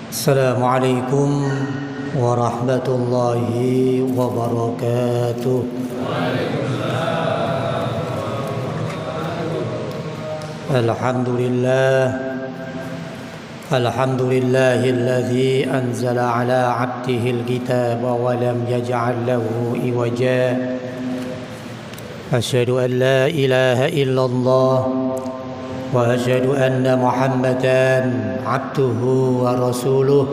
Assalamualaikum warahmatullahi wabarakatuh. Alhamdulillahilladzi anzala ala 'abdihil kitaba wa lam yaj'al lahu iwaja. Asyhadu an la ilaha illallah wa asyhadu anna Muhammadan 'abduhu wa rasuluh.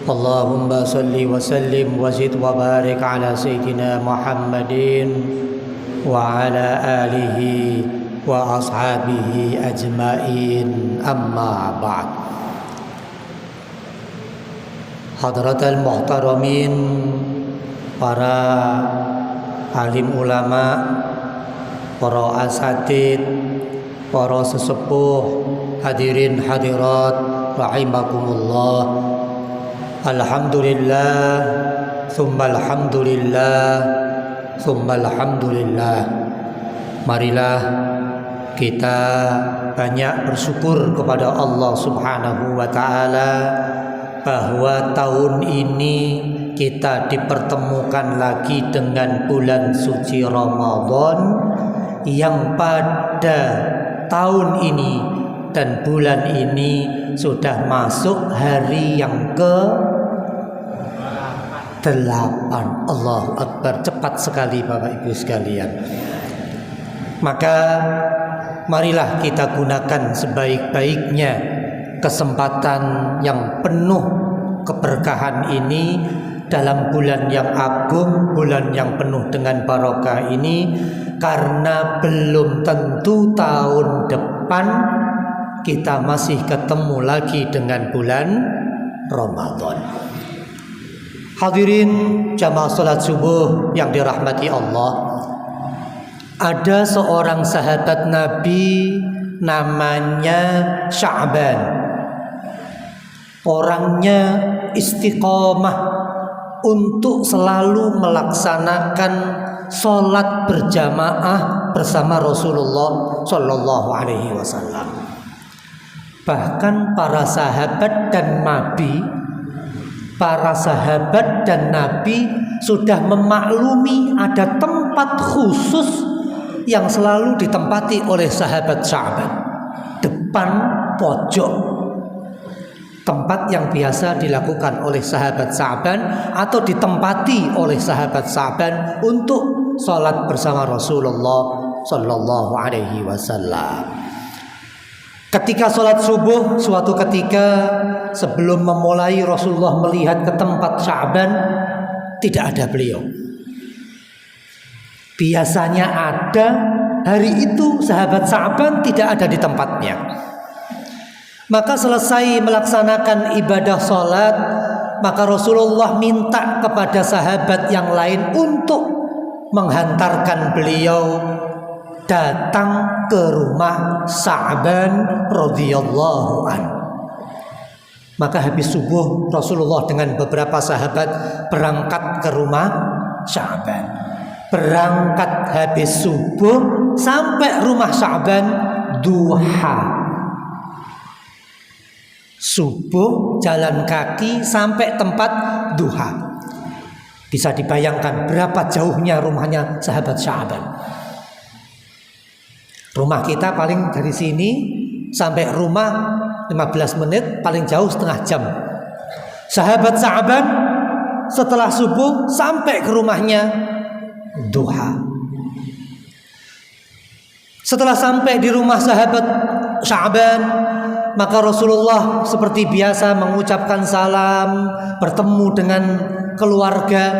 Allahumma salli wa sallim wa zid wa barik ala sayyidina Muhammadin wa ala alihi wa ashabihi ajmain, amma ba'd. Hadratal muhtaramin, para alim ulama, para asatid, para sesepuh, hadirin hadirat rahimakumullah. Alhamdulillah, tsumma alhamdulillah, tsumma alhamdulillah. Marilah kita banyak bersyukur kepada Allah Subhanahu wa taala bahwa tahun ini kita dipertemukan lagi dengan bulan suci Ramadan, yang pada tahun ini dan bulan ini sudah masuk hari yang ke-8. Allahu Akbar, cepat sekali Bapak Ibu sekalian. Maka marilah kita gunakan sebaik-baiknya kesempatan yang penuh keberkahan ini dalam bulan yang agung, bulan yang penuh dengan barokah ini, karena belum tentu tahun depan kita masih ketemu lagi dengan bulan Ramadan. Hadirin jamaah salat subuh yang dirahmati Allah, ada seorang sahabat Nabi namanya Sya'ban. Orangnya istiqomah untuk selalu melaksanakan sholat berjamaah bersama Rasulullah Shallallahu Alaihi Wasallam. Bahkan para sahabat dan Nabi sudah memaklumi ada tempat khusus yang selalu ditempati oleh sahabat Sya'ban, depan pojok. Tempat yang biasa dilakukan oleh sahabat Sya'ban atau ditempati oleh sahabat Sya'ban untuk sholat bersama Rasulullah Sallallahu Alaihi Wasallam. Ketika sholat subuh, suatu ketika sebelum memulai, Rasulullah melihat ke tempat Sya'ban, tidak ada beliau. Biasanya ada, hari itu sahabat Sya'ban tidak ada di tempatnya. Maka selesai melaksanakan ibadah sholat, maka Rasulullah minta kepada sahabat yang lain untuk menghantarkan beliau datang ke rumah Sya'ban radhiyallahu anhu. Maka habis subuh Rasulullah dengan beberapa sahabat berangkat ke rumah Sya'ban. Berangkat habis subuh sampai rumah Sya'ban duha. Subuh jalan kaki sampai tempat duha. Bisa dibayangkan berapa jauhnya rumahnya sahabat Sya'ban. Rumah kita paling dari sini sampai rumah 15 menit, paling jauh setengah jam. Sahabat Sya'ban setelah subuh sampai ke rumahnya duha. Setelah sampai di rumah sahabat Sya'ban, maka Rasulullah seperti biasa mengucapkan salam, bertemu dengan keluarga.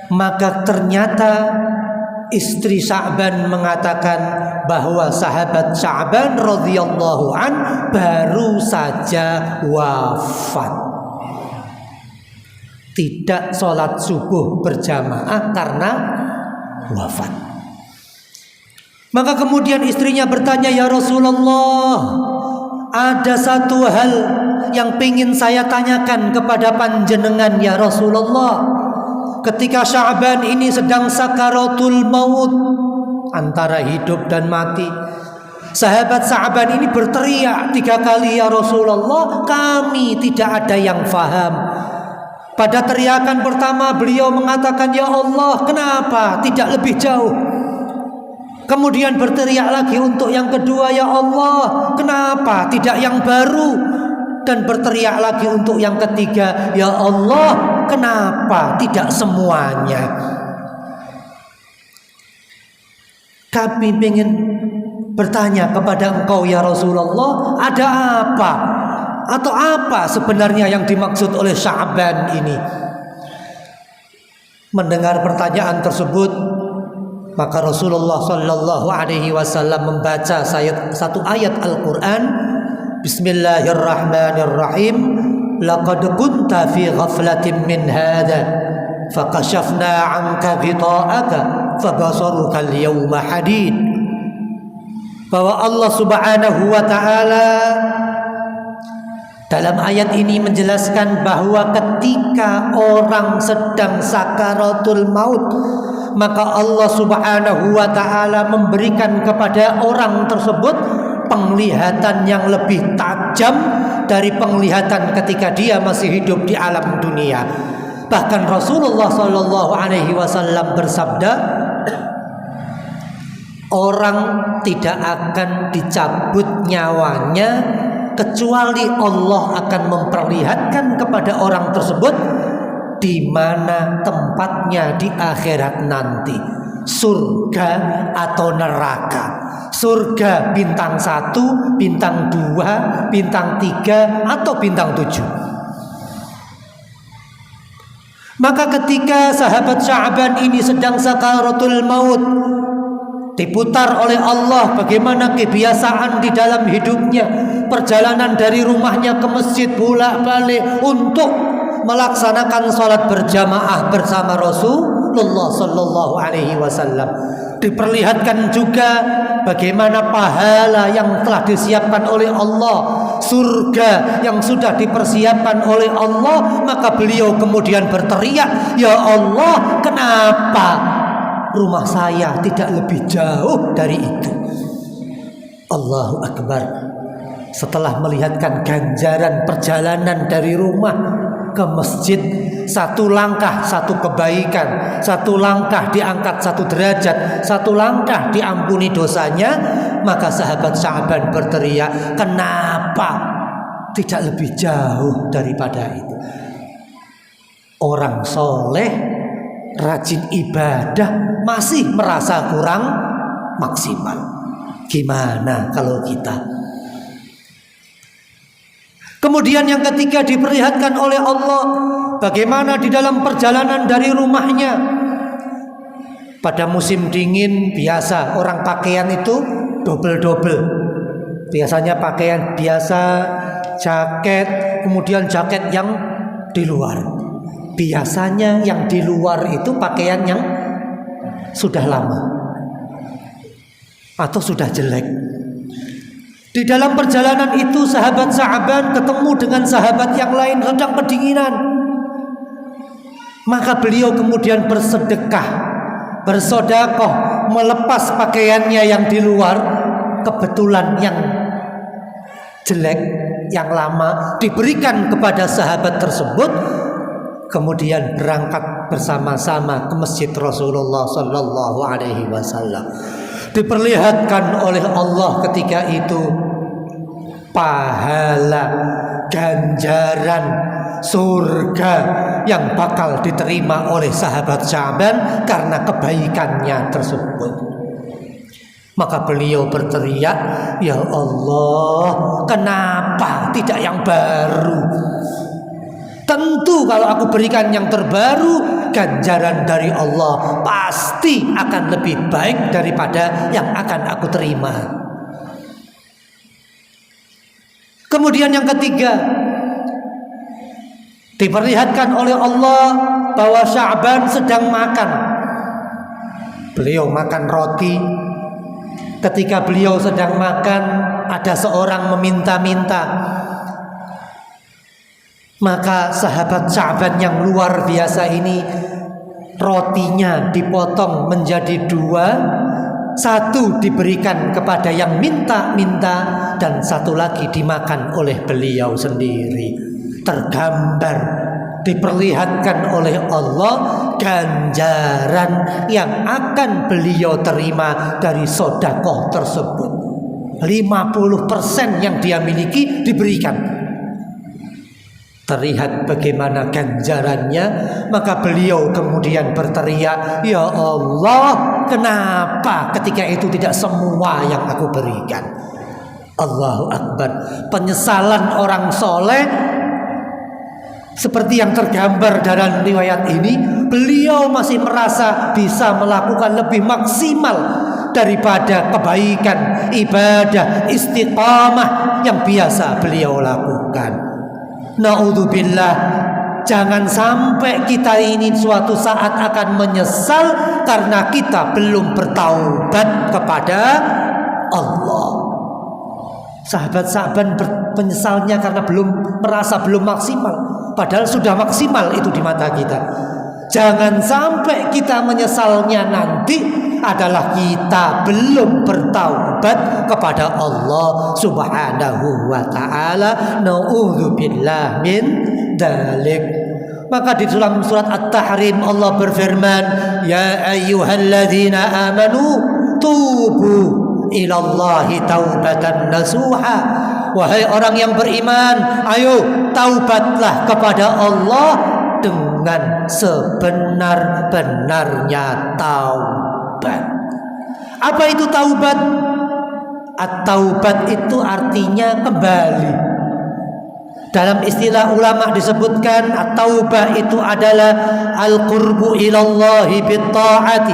Maka ternyata istri Sya'ban mengatakan bahwa sahabat Sya'ban radhiyallahu an baru saja wafat. Tidak sholat subuh berjamaah karena wafat. Maka kemudian istrinya bertanya, "Ya Rasulullah, ada satu hal yang ingin saya tanyakan kepada panjenengan ya Rasulullah. Ketika Sya'ban ini sedang sakaratul maut, antara hidup dan mati, Sahabat Sa'ban ini berteriak 3 kali, "Ya Rasulullah, kami tidak ada yang faham." Pada teriakan pertama beliau mengatakan, "Ya Allah, kenapa tidak lebih jauh?" Kemudian berteriak lagi untuk yang kedua, "Ya Allah, kenapa tidak yang baru?" Dan berteriak lagi untuk yang ketiga, "Ya Allah, kenapa tidak semuanya?" Kami ingin bertanya kepada engkau ya Rasulullah, ada apa? Atau apa sebenarnya yang dimaksud oleh Sya'ban ini? Mendengar pertanyaan tersebut, maka Rasulullah Sallallahu Alaihi Wasallam membaca satu ayat Al-Quran. Bismillahirrahmanirrahim. Laqad kunta fi ghaflatin min hadha fakashafna 'anka ghita'aka fabasaruka al-yawma hadid. Bahwa Allah Subhanahu wa taala dalam ayat ini menjelaskan bahwa ketika orang sedang sakaratul maut, maka Allah Subhanahu wa taala memberikan kepada orang tersebut penglihatan yang lebih tajam dari penglihatan ketika dia masih hidup di alam dunia. Bahkan Rasulullah Shallallahu Alaihi Wasallam bersabda, orang tidak akan dicabut nyawanya kecuali Allah akan memperlihatkan kepada orang tersebut di mana tempatnya di akhirat nanti, surga atau neraka. Surga bintang 1, bintang 2, bintang 3, atau bintang 7. Maka ketika sahabat Sya'ban ini sedang sakaratul maut, diputar oleh Allah bagaimana kebiasaan di dalam hidupnya, perjalanan dari rumahnya ke masjid bolak-balik untuk melaksanakan sholat berjamaah bersama Rasulullah Sallallahu Alaihi Wasallam. Diperlihatkan juga bagaimana pahala yang telah disiapkan oleh Allah, surga yang sudah dipersiapkan oleh Allah. Maka beliau kemudian berteriak, "Ya Allah, kenapa rumah saya tidak lebih jauh dari itu?" Allahu Akbar. Setelah melihatkan ganjaran perjalanan dari rumah ke masjid, satu langkah satu kebaikan, satu langkah diangkat satu derajat, satu langkah diampuni dosanya, maka sahabat Sya'ban berteriak, "Kenapa tidak lebih jauh daripada itu?" Orang soleh, rajin ibadah, masih merasa kurang maksimal. Gimana kalau kita? Kemudian yang ketiga diperlihatkan oleh Allah bagaimana di dalam perjalanan dari rumahnya. Pada musim dingin biasa orang pakaian itu double-double. Biasanya pakaian biasa, jaket, kemudian jaket yang di luar. Biasanya yang di luar itu pakaian yang sudah lama atau sudah jelek. Di dalam perjalanan itu sahabat Sya'ban ketemu dengan sahabat yang lain sedang kedinginan. Maka beliau kemudian bersedekah, bersedekah, melepas pakaiannya yang di luar. Kebetulan yang jelek, yang lama diberikan kepada sahabat tersebut. Kemudian berangkat bersama-sama ke masjid Rasulullah Sallallahu Alaihi Wasallam. Diperlihatkan oleh Allah ketika itu pahala, ganjaran, surga yang bakal diterima oleh sahabat Sya'ban karena kebaikannya tersebut. Maka beliau berteriak, "Ya Allah, kenapa tidak yang baru? Tentu kalau aku berikan yang terbaru, ganjaran dari Allah pasti akan lebih baik daripada yang akan aku terima." Kemudian yang ketiga, diperlihatkan oleh Allah bahwa Sya'ban sedang makan. Beliau makan roti. Ketika beliau sedang makan, ada seorang meminta-minta. Maka sahabat Sya'ban yang luar biasa ini, rotinya dipotong menjadi 2, Satu diberikan kepada yang minta-minta, dan satu lagi dimakan oleh beliau sendiri. Tergambar, diperlihatkan oleh Allah ganjaran yang akan beliau terima dari sedekah tersebut. 50% yang dia miliki diberikan. Terlihat bagaimana ganjarannya, maka beliau kemudian berteriak, "Ya Allah, kenapa ketika itu tidak semua yang aku berikan?" Allahu Akbar. Penyesalan orang soleh seperti yang tergambar dalam riwayat ini, beliau masih merasa bisa melakukan lebih maksimal daripada kebaikan, ibadah, istiqamah yang biasa beliau lakukan. Na'udzubillah, jangan sampai kita ini suatu saat akan menyesal karena kita belum bertaubat kepada Allah. Sahabat-sahabat penyesalnya karena merasa belum maksimal, padahal sudah maksimal itu di mata kita. Jangan sampai kita menyesalnya nanti adalah kita belum bertaubat kepada Allah Subhanahu wa ta'ala. Na'udzubillah min dzalik. Maka di dalam surat At-Tahrim Allah berfirman, "Ya ayyuhalladzina amanu tubu ilallahi taubatan nasuha." Wahai orang yang beriman, ayo taubatlah kepada Allah dengan sebenar-benarnya taubat. Apa itu taubat? At-taubat itu artinya kembali. Dalam istilah ulama disebutkan at-taubah itu adalah al-qurbu ilallahi bit-ta'ati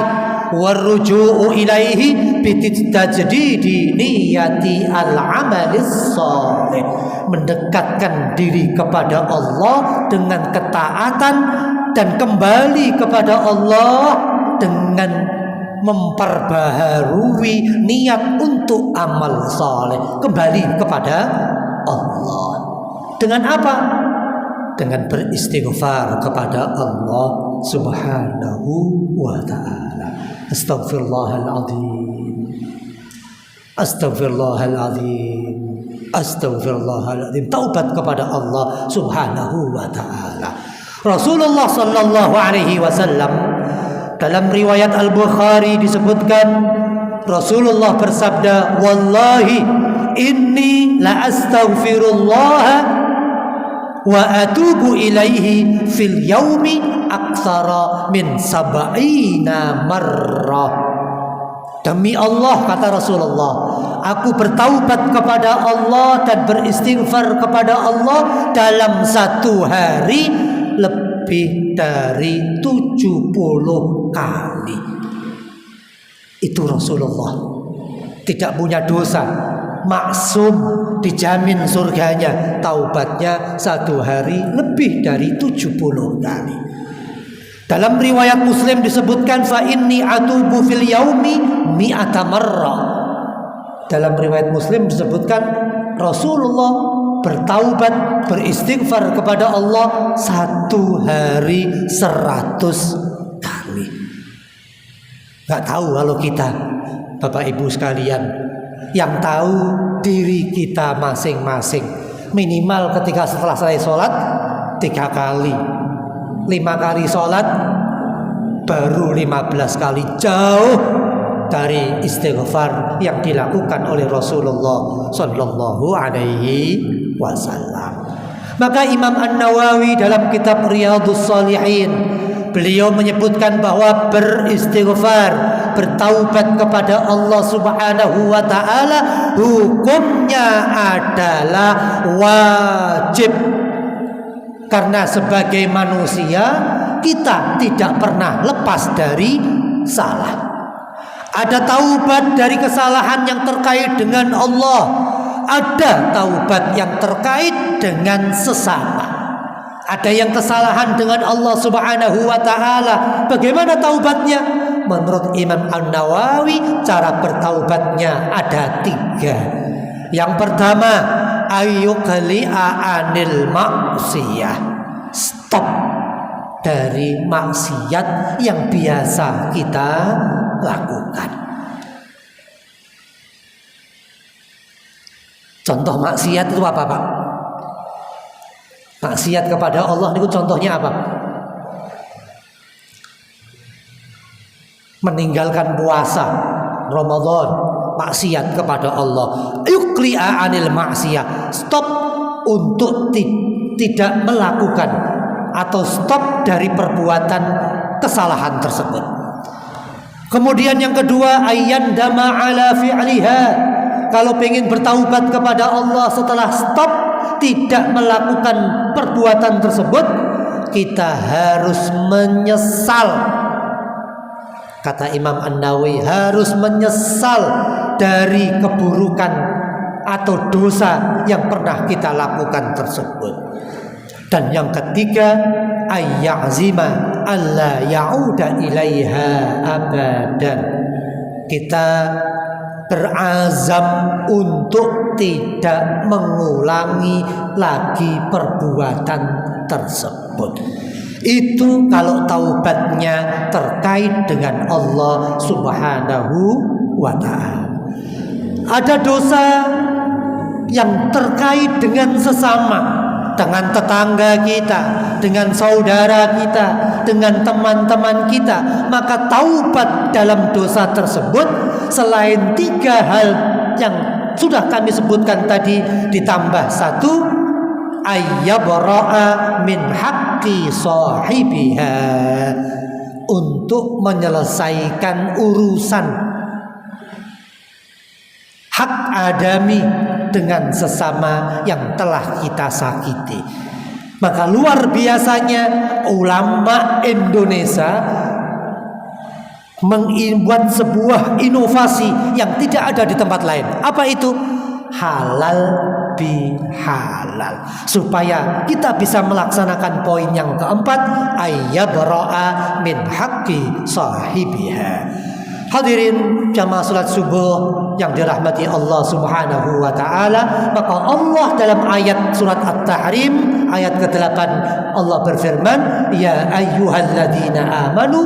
warruju'u ilaihi bitajdidi niyati al-amalis salih. Mendekatkan diri kepada Allah dengan ketaatan dan kembali kepada Allah dengan memperbaharui niat untuk amal saleh. Kembali kepada Allah. Dengan apa? Dengan beristighfar kepada Allah Subhanahu wa ta'ala. Astaghfirullahaladzim. Astaghfirullahaladzim. Astaghfirullahaladzim. Taubat kepada Allah Subhanahu wa ta'ala. Rasulullah sallallahu alaihi wasallam dalam riwayat Al-Bukhari disebutkan, Rasulullah bersabda, "Wallahi inni la astaghfirullah wa atubu ilaihi fil yaumi aktsara min sab'ina marrah." Demi Allah, kata Rasulullah, aku bertaubat kepada Allah dan beristighfar kepada Allah dalam satu hari lebih dari 70 kali. Itu Rasulullah, tidak punya dosa, maksum, dijamin surganya. Taubatnya satu hari lebih dari 70 kali. Dalam riwayat Muslim disebutkan, fa inni atubu fil yaumi mi'ata marrah. Dalam riwayat Muslim disebutkan Rasulullah bertaubat, beristighfar kepada Allah satu hari 100 kali. Gak tahu kalau kita, Bapak Ibu sekalian, yang tahu diri kita masing-masing. Minimal ketika setelah selesai sholat 3 kali, 5 kali sholat, baru 15 kali. Jauh dari istighfar yang dilakukan oleh Rasulullah Sallallahu Alaihi Wasallam. Maka Imam An-Nawawi dalam kitab Riyadhus Shalihin, beliau menyebutkan bahwa beristighfar, bertaubat kepada Allah Subhanahu wa ta'ala, hukumnya adalah wajib. Karena sebagai manusia kita tidak pernah lepas dari salah. Ada taubat dari kesalahan yang terkait dengan Allah, ada taubat yang terkait dengan sesama. Ada yang kesalahan dengan Allah Subhanahu wa ta'ala. Bagaimana taubatnya? Menurut Imam An-Nawawi, cara bertaubatnya ada 3. Yang pertama, ayyuqli'a anil maksiyah. Stop dari maksiat yang biasa kita lakukan. Contoh maksiat itu apa, Pak? Maksiat kepada Allah itu contohnya apa? Meninggalkan puasa Ramadan, maksiat kepada Allah. Yukli'a anil maksiyah, stop untuk tidak melakukan atau stop dari perbuatan kesalahan tersebut. Kemudian yang kedua, ayyandama ala fi'liha. Kalau pengen bertaubat kepada Allah setelah stop tidak melakukan perbuatan tersebut, kita harus menyesal. Kata Imam An-Nawawi, harus menyesal dari keburukan atau dosa yang pernah kita lakukan tersebut. Dan yang ketiga, ayyazima alla ya'uda ilaiha abadan. Kita berazam untuk tidak mengulangi lagi perbuatan tersebut. Itu kalau taubatnya terkait dengan Allah Subhanahu wa ta'ala. Ada dosa yang terkait dengan sesama, dengan tetangga kita, dengan saudara kita, dengan teman-teman kita, maka taubat dalam dosa tersebut selain 3 hal yang sudah kami sebutkan tadi ditambah 1, ayyabra'a min haqqi sahibiha, untuk menyelesaikan urusan hak adami dengan sesama yang telah kita sakiti. Maka luar biasanya ulama Indonesia membuat sebuah inovasi yang tidak ada di tempat lain. Apa itu? Halal bihalal, supaya kita bisa melaksanakan poin yang keempat, ayyabra'a min haqqi sahibiha. Hadirin jamaah salat subuh yang dirahmati Allah Subhanahu wa ta'ala, maka Allah dalam ayat surat At-Tahrim ayat ke-8 Allah berfirman, ya ayyuhalladzina amanu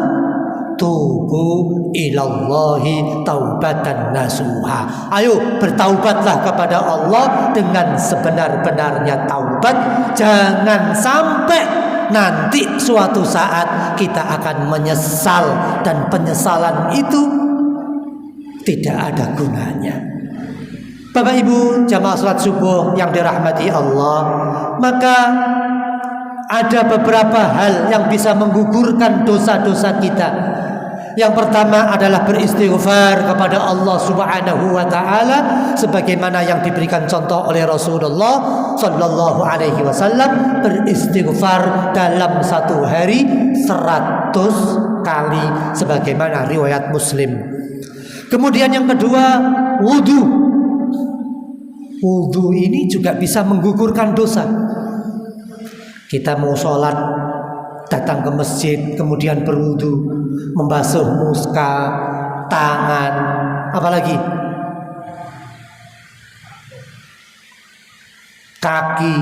tubu ilallahi taubatan nasuha. Ayo bertaubatlah kepada Allah dengan sebenar-benarnya taubat. Jangan sampai nanti suatu saat kita akan menyesal, dan penyesalan itu tidak ada gunanya. Bapak Ibu jamaah salat subuh yang dirahmati Allah, maka ada beberapa hal yang bisa menggugurkan dosa-dosa kita. Yang pertama adalah beristighfar kepada Allah Subhanahu wa ta'ala, sebagaimana yang diberikan contoh oleh Rasulullah sallallahu alaihi wasallam, beristighfar dalam satu hari 100 kali sebagaimana riwayat Muslim. Kemudian yang kedua, wudu. Wudu ini juga bisa menggugurkan dosa. Kita mau sholat, datang ke masjid, kemudian berwudu, membasuh muka, tangan, apalagi kaki.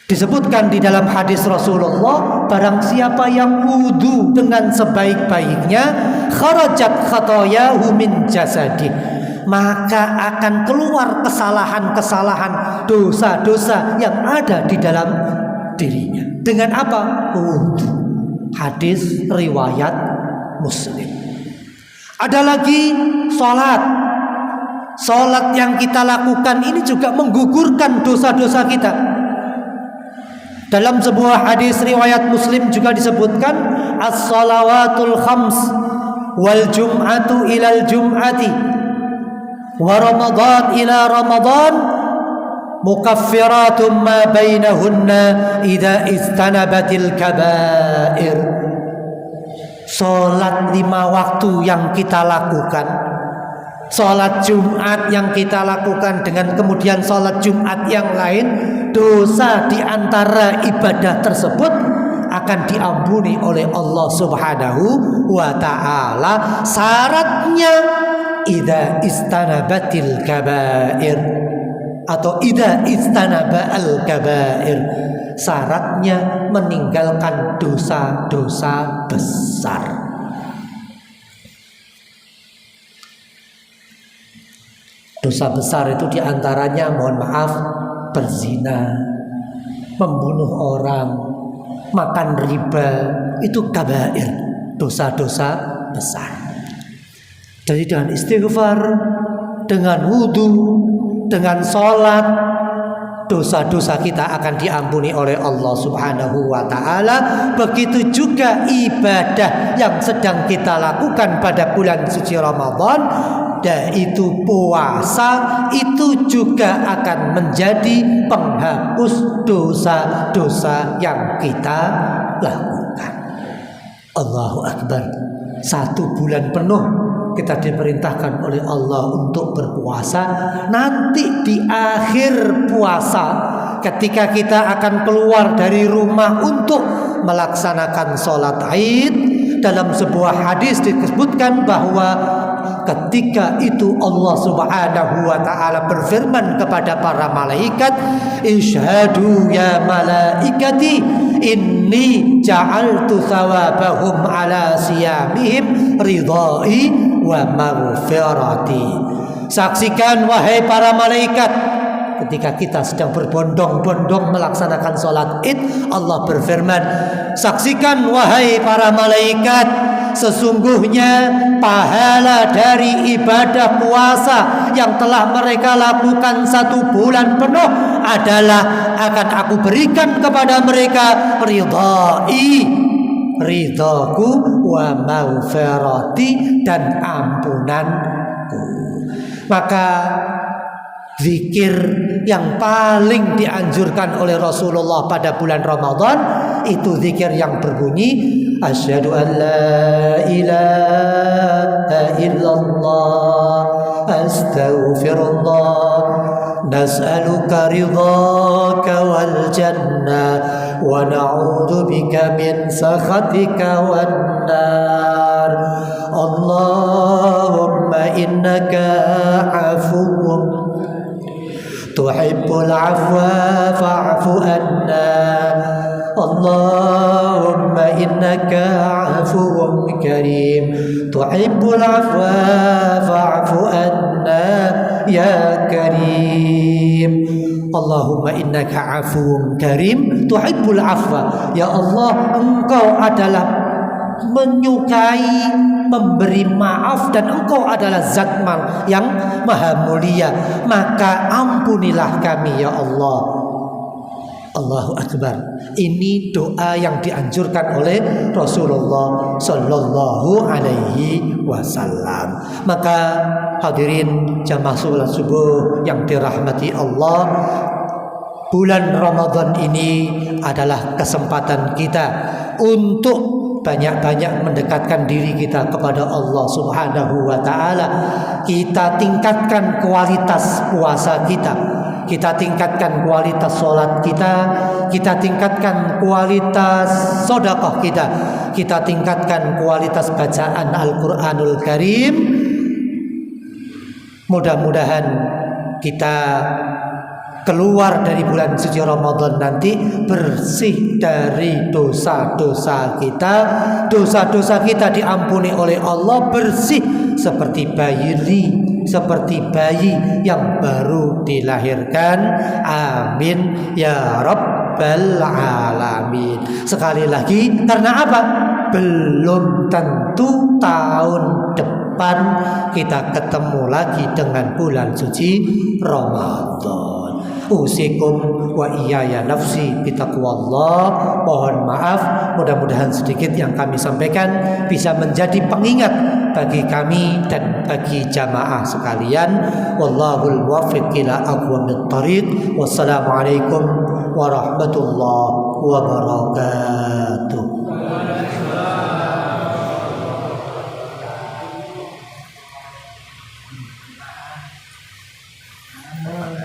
Disebutkan di dalam hadis Rasulullah, barang siapa yang wudu dengan sebaik-baiknya, kharajat khatayahu min jasadih, maka akan keluar kesalahan-kesalahan, dosa-dosa yang ada di dalam dirinya. Dengan apa? Wudu. Hadis riwayat Muslim. Ada lagi sholat. Sholat yang kita lakukan ini juga menggugurkan dosa-dosa kita. Dalam sebuah hadis riwayat Muslim juga disebutkan, as-salawatul khams wal jum'atu ilal jum'ati wa ramadan ila ramadan mukaffiratun ma bainahunna idza istanabatil kabair. Salat 5 waktu yang kita lakukan, salat Jumat yang kita lakukan dengan kemudian salat Jumat yang lain, dosa di antara ibadah tersebut akan diampuni oleh Allah Subhanahu wa ta'ala. Syaratnya idza istanabatil kabair atau idza istanaba al kabair, syaratnya meninggalkan dosa-dosa besar. Dosa besar itu diantaranya, mohon maaf, berzina, membunuh orang, makan riba, itu kabair, dosa-dosa besar. Jadi dengan istighfar, dengan wudhu, dengan sholat, dosa-dosa kita akan diampuni oleh Allah Subhanahu wa ta'ala. Begitu juga ibadah yang sedang kita lakukan pada bulan suci Ramadan, yaitu puasa, itu juga akan menjadi penghapus dosa-dosa yang kita lakukan. Allahu Akbar. 1 bulan penuh kita diperintahkan oleh Allah untuk berpuasa. Nanti di akhir puasa, ketika kita akan keluar dari rumah untuk melaksanakan sholat Id, dalam sebuah hadis disebutkan bahwa ketika itu Allah Subhanahu wa ta'ala berfirman kepada para malaikat, "Ishhadu ya malaikati inni ja'altu thawabahum ala siyamihim ridai wa maghfirati." Saksikan wahai para malaikat, ketika kita sedang berbondong-bondong melaksanakan sholat Id, Allah berfirman, saksikan wahai para malaikat, sesungguhnya pahala dari ibadah puasa yang telah mereka lakukan 1 bulan penuh adalah akan aku berikan kepada mereka ridhaku wa maghfirati, dan ampunanku. Maka zikir yang paling dianjurkan oleh Rasulullah pada bulan Ramadan itu zikir yang berbunyi, asyhadu an la ilaha illallah astaghfirullah nas'aluka ridhaka wal jannah wa na'udzu bika min sakhatika wan nar. Allahumma innaka afuwwun tuhibbul afwa fa'fu anna. Allahumma innaka afuwwun karim tuhibbul afwa fa'fu anna ya karim. Allahumma innaka afuwwun karim tuhibbul afwa. Ya Allah, Engkau adalah menyukai memberi maaf, dan Engkau adalah Zat yang maha mulia, maka ampunilah kami ya Allah. Allahu Akbar. Ini doa yang dianjurkan oleh Rasulullah Sallallahu Alaihi Wasallam. Maka hadirin jamaah sholat subuh yang dirahmati Allah, bulan Ramadan ini adalah kesempatan kita untuk banyak-banyak mendekatkan diri kita kepada Allah Subhanahu wa ta'ala. Kita tingkatkan kualitas puasa kita, kita tingkatkan kualitas sholat kita tingkatkan kualitas sedekah kita tingkatkan kualitas bacaan Al-Quranul Karim. Mudah-mudahan kita keluar dari bulan suci Ramadan nanti bersih dari dosa-dosa kita. Dosa-dosa kita diampuni oleh Allah, bersih seperti bayi yang baru dilahirkan. Amin ya rabbal alamin. Sekali lagi, karena apa? Belum tentu tahun depan kita ketemu lagi dengan bulan suci Ramadan. Usikum wa iyaya nafsi bitaqwallah. Mohon maaf, mudah-mudahan sedikit yang kami sampaikan bisa menjadi pengingat bagi kami dan bagi jamaah sekalian. Wallahul muwaffiq ila aqwamit thariq. Wassalamualaikum warahmatullahi wabarakatuh.